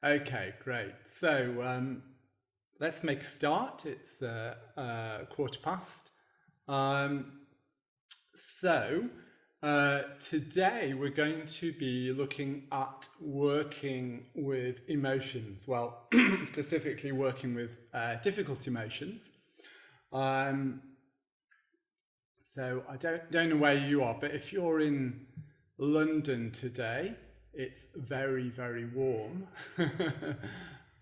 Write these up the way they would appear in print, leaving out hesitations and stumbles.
Okay, great. So let's make a start. It's 1:15. Um, Today we're going to be looking at working with emotions. Well, specifically working with difficult emotions. So I don't know where you are, but if you're in London today, it's very, very warm.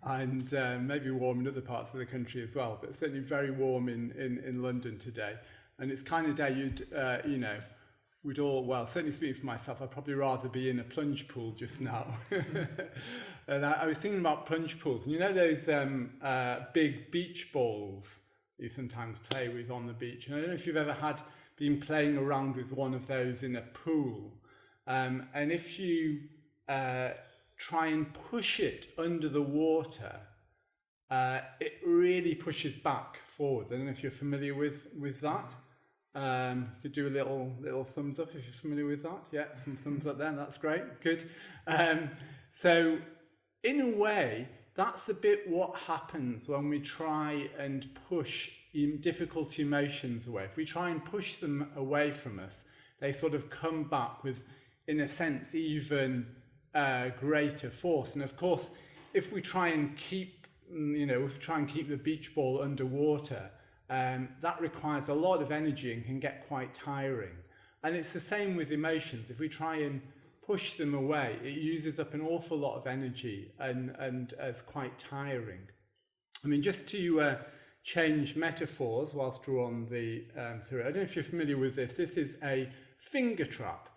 And maybe warm in other parts of the country as well, but certainly very warm in London today. And it's kind of day you'd, we'd all, well, certainly speaking for myself, I'd probably rather be in a plunge pool just now. And I was thinking about plunge pools. And you know those big beach balls you sometimes play with on the beach? And I don't know if you've ever been playing around with one of those in a pool. And if you try and push it under the water, it really pushes back forwards. I don't know if you're familiar with that. You could do a little thumbs up if you're familiar with that. Yeah, some thumbs up there. That's great. Good. So in a way, that's a bit what happens when we try and push difficult emotions away. If we try and push them away from us, they sort of come back with, in a sense, even greater force. And of course, if we try and keep, the beach ball underwater, that requires a lot of energy and can get quite tiring. And it's the same with emotions. If we try and push them away, it uses up an awful lot of energy and is quite tiring. I mean, just to change metaphors whilst we're on the through. I don't know if you're familiar with this. This is a finger trap.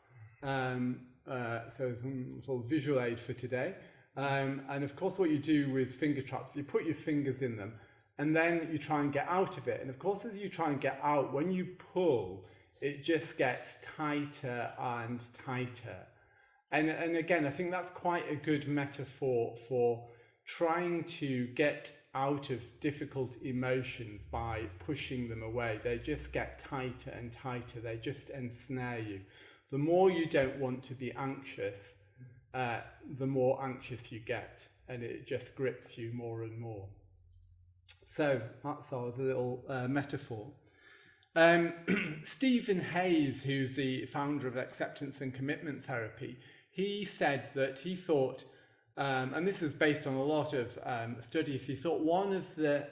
So some sort of visual aid for today. And of course, what you do with finger traps, you put your fingers in them, and then you try and get out of it. And of course, as you try and get out, when you pull, it just gets tighter and tighter. And again, I think that's quite a good metaphor for trying to get out of difficult emotions by pushing them away. They just get tighter and tighter. They just ensnare you. The more you don't want to be anxious, the more anxious you get, and it just grips you more and more. So that's our little metaphor. Stephen Hayes, who's the founder of acceptance and commitment therapy, he said that he thought, and this is based on a lot of studies, he thought one of the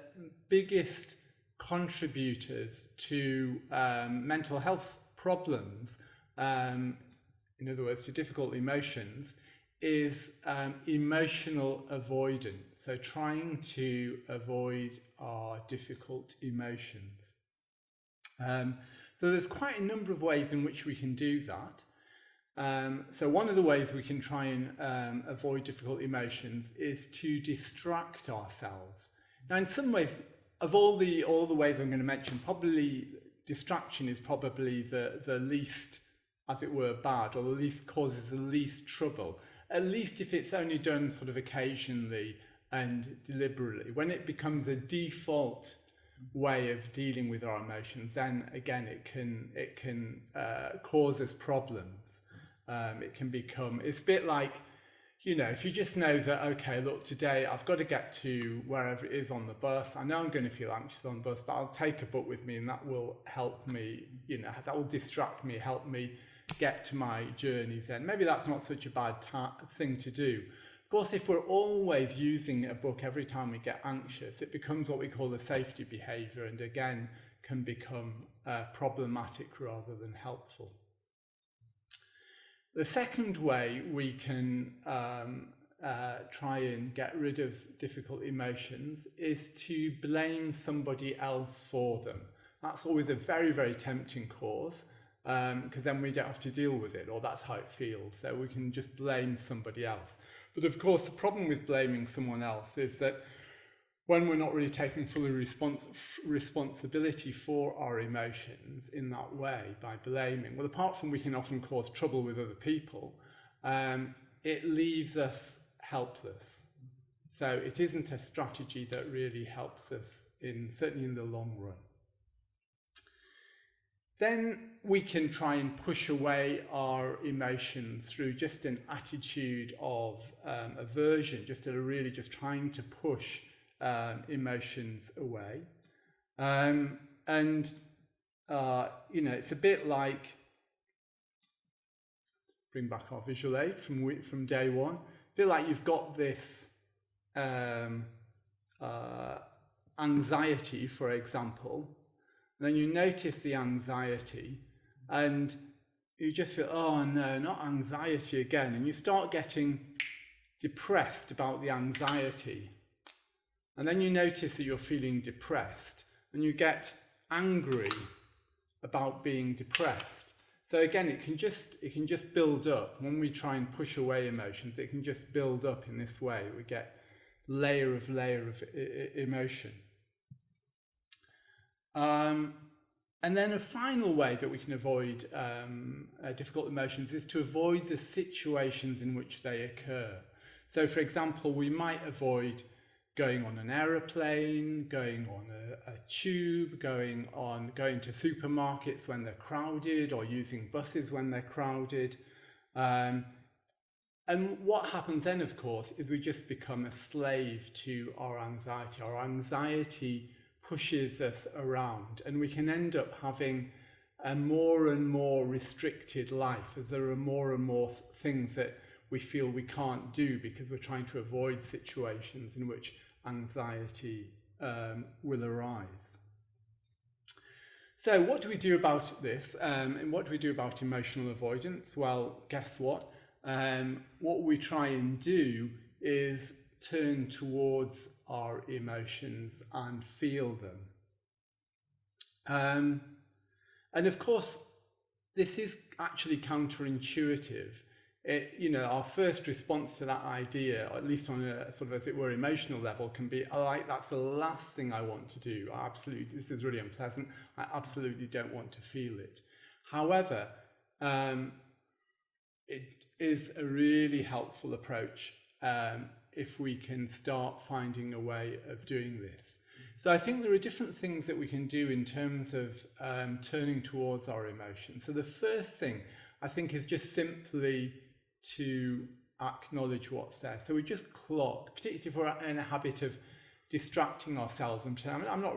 biggest contributors to mental health problems, in other words, to difficult emotions, is emotional avoidance. So trying to avoid our difficult emotions. So there's quite a number of ways in which we can do that. So one of the ways we can try and avoid difficult emotions is to distract ourselves. Now, in some ways, of all the ways I'm going to mention, probably distraction is probably the least, as it were, bad, or the least causes the least trouble. At least if it's only done sort of occasionally and deliberately. When it becomes a default way of dealing with our emotions, then again it can cause us problems. It can become, it's a bit like, if you just know that, okay, look, today I've got to get to wherever it is on the bus. I know I'm going to feel anxious on the bus, but I'll take a book with me and that will help me, that will distract me, help me get to my journey then. Maybe that's not such a bad thing to do. Of course, if we're always using a book every time we get anxious, it becomes what we call a safety behaviour, and again can become problematic rather than helpful. The second way we can try and get rid of difficult emotions is to blame somebody else for them. That's always a very, very tempting cause, because then we don't have to deal with it, or that's how it feels. So we can just blame somebody else. But of course, the problem with blaming someone else is that when we're not really taking fully responsibility for our emotions in that way, by blaming, well, apart from we can often cause trouble with other people, it leaves us helpless. So it isn't a strategy that really helps us, certainly in the long run. then we can try and push away our emotions through just an attitude of aversion, really just trying to push emotions away. It's a bit like, bring back our visual aid from day one, feel like you've got this anxiety, for example, and then you notice the anxiety and you just feel, oh no, not anxiety again, and you start getting depressed about the anxiety, and then you notice that you're feeling depressed and you get angry about being depressed. So again, it can just build up. When we try and push away emotions, it can just build up in this way. We get layer of emotion. And then a final way that we can avoid difficult emotions is to avoid the situations in which they occur. So for example, we might avoid going on an aeroplane, going on a tube, going to supermarkets when they're crowded, or using buses when they're crowded. And what happens then, of course, is we just become a slave to our anxiety. Our anxiety pushes us around, and we can end up having a more and more restricted life, as there are more and more things that we feel we can't do because we're trying to avoid situations in which anxiety will arise. So what do we do about this? And what do we do about emotional avoidance? Well, guess what? What we try and do is turn towards our emotions and feel them. And of course, this is actually counterintuitive. Our first response to that idea, or at least on a sort of, as it were, emotional level, can be, that's the last thing I want to do. This is really unpleasant. I absolutely don't want to feel it. However, it is a really helpful approach if we can start finding a way of doing this. So I think there are different things that we can do in terms of turning towards our emotions. So the first thing, I think, is just simply to acknowledge what's there. So we just clock, particularly if we're in a habit of distracting ourselves and saying, I'm not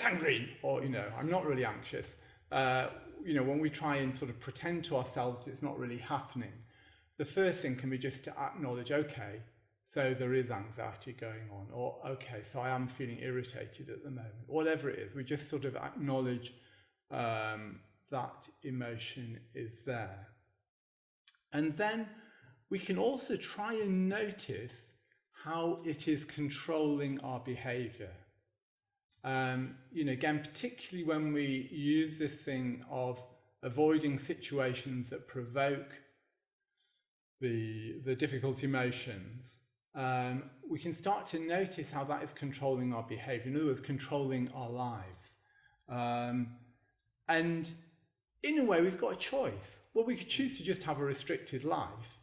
angry, or, I'm not really anxious. When we try and sort of pretend to ourselves it's not really happening, the first thing can be just to acknowledge, okay, so there is anxiety going on, or okay, so I am feeling irritated at the moment, whatever it is. We just sort of acknowledge that emotion is there. And then we can also try and notice how it is controlling our behaviour. Again, particularly when we use this thing of avoiding situations that provoke the difficult emotions, we can start to notice how that is controlling our behaviour, in other words, controlling our lives. And in a way, we've got a choice. Well, we could choose to just have a restricted life,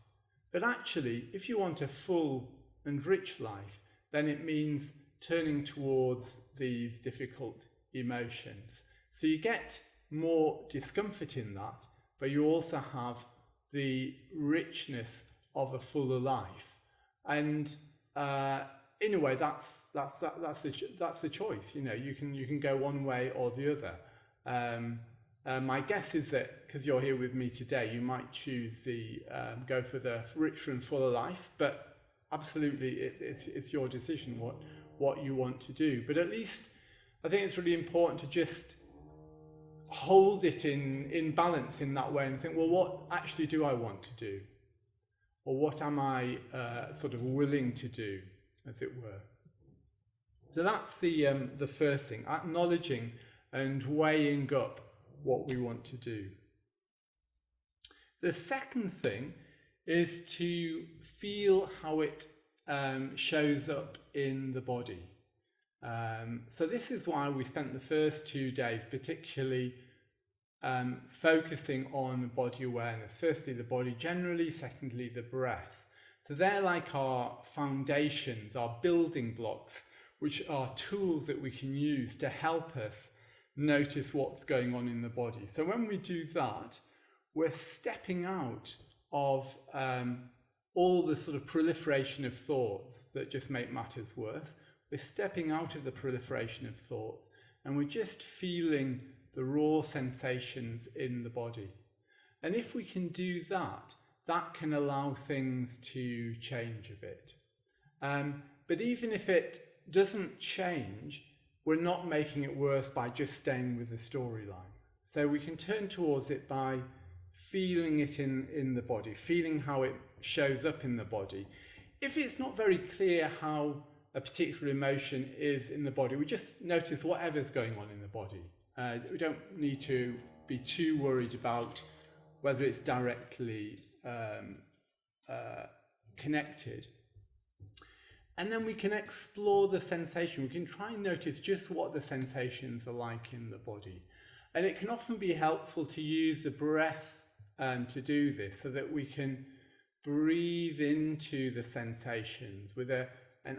but actually, if you want a full and rich life, then it means turning towards these difficult emotions. So you get more discomfort in that, but you also have the richness of a fuller life. And in a way, that's the choice. You can go one way or the other. My guess is that because you're here with me today, you might choose go for the richer and fuller life. But absolutely, it's your decision what you want to do. But at least I think it's really important to just hold it in balance in that way and think, well, what actually do I want to do? Or what am I sort of willing to do, as it were? So that's the first thing, acknowledging and weighing up what we want to do. The second thing is to feel how it shows up in the body. So this is why we spent the first 2 days particularly focusing on body awareness. Firstly, the body generally, secondly, the breath. So they're like our foundations, our building blocks, which are tools that we can use to help us notice what's going on in the body. So when we do that, we're stepping out of all the sort of proliferation of thoughts that just make matters worse. We're stepping out of the proliferation of thoughts, and we're just feeling the raw sensations in the body. And if we can do that, that can allow things to change a bit. But even if it doesn't change, we're not making it worse by just staying with the storyline. So we can turn towards it by feeling it in the body, feeling how it shows up in the body. If it's not very clear how a particular emotion is in the body, we just notice whatever's going on in the body. We don't need to be too worried about whether it's directly connected. And then we can explore the sensation. We can try and notice just what the sensations are like in the body. And it can often be helpful to use the breath to do this, so that we can breathe into the sensations with an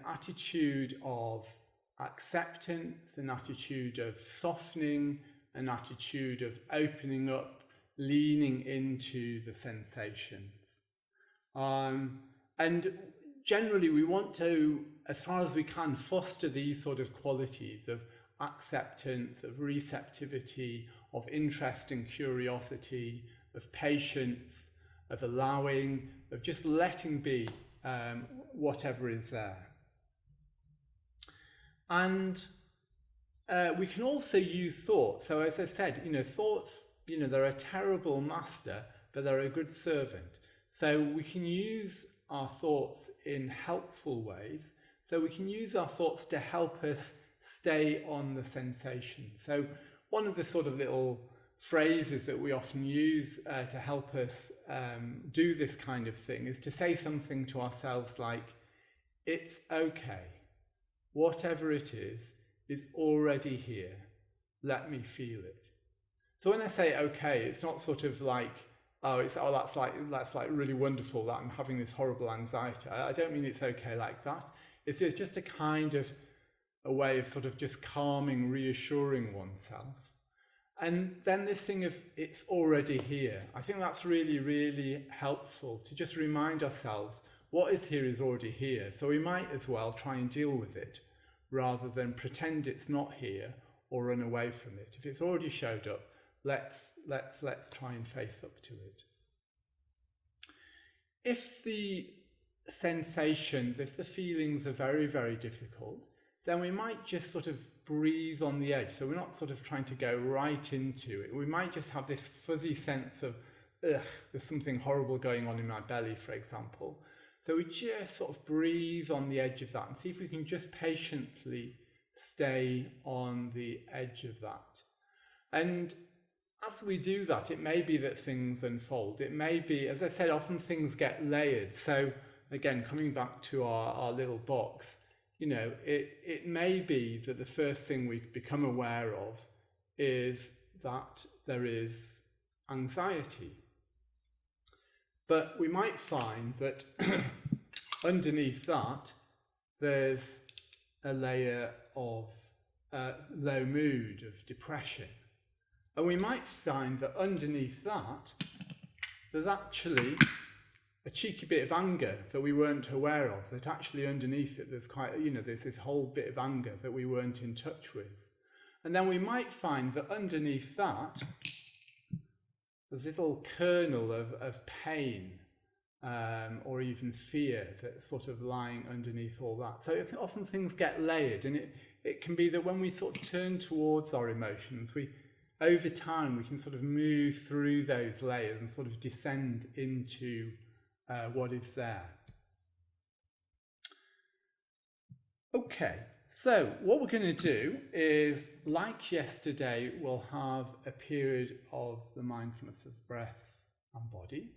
attitude of acceptance, an attitude of softening, an attitude of opening up, leaning into the sensations. And generally we want to, as far as we can, foster these sort of qualities of acceptance, of receptivity, of interest and curiosity, of patience, of allowing, of just letting be whatever is there. And we can also use thoughts. So as I said, thoughts, they're a terrible master, but they're a good servant. So we can use our thoughts in helpful ways. So we can use our thoughts to help us stay on the sensation. So one of the sort of little phrases that we often use to help us do this kind of thing is to say something to ourselves like, it's okay. Whatever it is already here. Let me feel it. So when I say okay, it's not sort of like, that's like really wonderful that I'm having this horrible anxiety. I don't mean it's okay like that. It's just a kind of a way of sort of just calming, reassuring oneself. And then this thing of it's already here. I think that's really, really helpful to just remind ourselves what is here is already here. So we might as well try and deal with it rather than pretend it's not here or run away from it. If it's already showed up, let's try and face up to it. If the sensations, if the feelings are very, very difficult, then we might just sort of breathe on the edge. So we're not sort of trying to go right into it. We might just have this fuzzy sense of, there's something horrible going on in my belly, for example. So we just sort of breathe on the edge of that and see if we can just patiently stay on the edge of that. And as we do that, it may be that things unfold. It may be, as I said, often things get layered. So again, coming back to our little box, it may be that the first thing we become aware of is that there is anxiety. But we might find that underneath that, there's a layer of low mood, of depression. And we might find that underneath that, there's actually a cheeky bit of anger that we weren't aware of, that actually underneath it there's there's this whole bit of anger that we weren't in touch with. And then we might find that underneath that, there's a little kernel of pain or even fear that's sort of lying underneath all that. So often things get layered, and it can be that when we sort of turn towards our emotions, over time we can sort of move through those layers and sort of descend into what is there. Okay, so what we're going to do is, like yesterday, we'll have a period of the mindfulness of breath and body.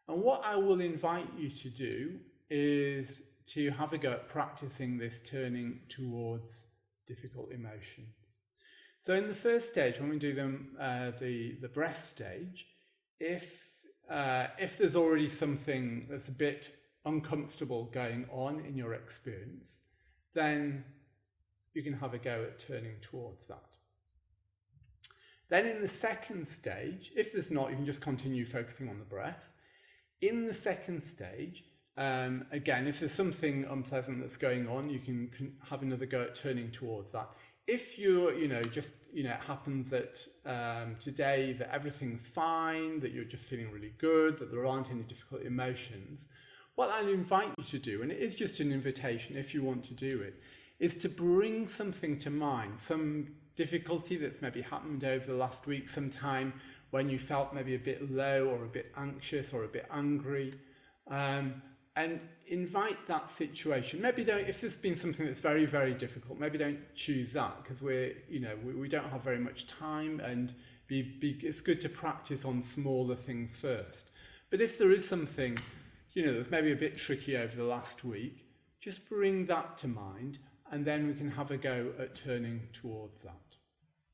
And what I will invite you to do is to have a go at practicing this turning towards difficult emotions. So in the first stage, when we do the breath stage, if there's already something that's a bit uncomfortable going on in your experience, then you can have a go at turning towards that. Then in the second stage, if there's not, you can just continue focusing on the breath. In the second stage, again, if there's something unpleasant that's going on, you can have another go at turning towards that. If you're, it happens that today that everything's fine, that you're just feeling really good, that there aren't any difficult emotions, what I invite you to do, and it is just an invitation if you want to do it, is to bring something to mind, some difficulty that's maybe happened over the last week, sometime when you felt maybe a bit low or a bit anxious or a bit angry, and invite that situation. Maybe don't, if there's been something that's very, very difficult, maybe don't choose that, because we don't have very much time, and it's good to practice on smaller things first. But if there is something, that's maybe a bit tricky over the last week, just bring that to mind, and then we can have a go at turning towards that.